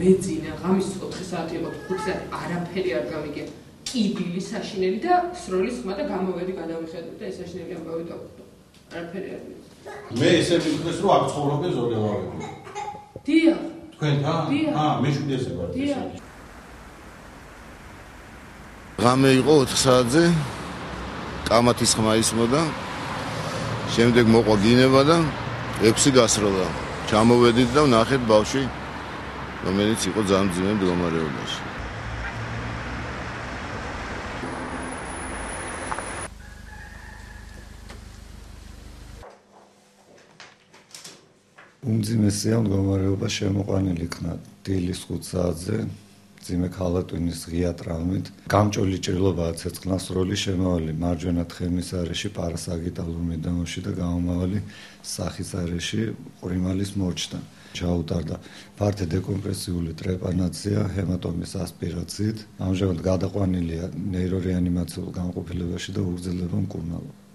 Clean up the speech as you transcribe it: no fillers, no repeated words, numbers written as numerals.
მეძინა, ღამის 4 საათი იყო, 5 საათი არაფერი არ გამიგე. კიბილი საშინელი და სროლის ხმა და გამოვედი გადავიხედო და ეს საშინელი ამბავი დავხვდა. არაფერი არ ვიცი. მე ესე მითხრეს რომ აქ ცხოვრობენ ზოლევარები. დიახ. თქვენ თან? მე-7 ესე ვარ. დიახ. ღამე იყო 4 საათზე. კამათის ხმა ისმოდა. შემდეგ მოყვა გინება და 6 გასროლა. ჩამოვედით და ვნახეთ ბავშვი, რომელიც იყო ძალიან მძიმე მდგომარეობაში. უმძიმესია მდგომარეობა შემოყვანილი იქნა დილის 5 საათზე. ძიმე ქალატვინის ღია ტრამვით, გამჭოლი ჭრილობაა ცეცხლსროლი შემავალი მარჯვენა თხემის არეში პარასაგიტალურ მიდამოში და გამომავალი სახის არეში ყვრიმალის მორჩთან. ჩაუტარდა ფართე დეკომპრესიული ტრეპანაცია ჰემატომის ასპირაციით. ამჟამად გადაყვანილია ნეირორეანიმაციულ განყოფილებაში და უგრძელდება მკურნალობა.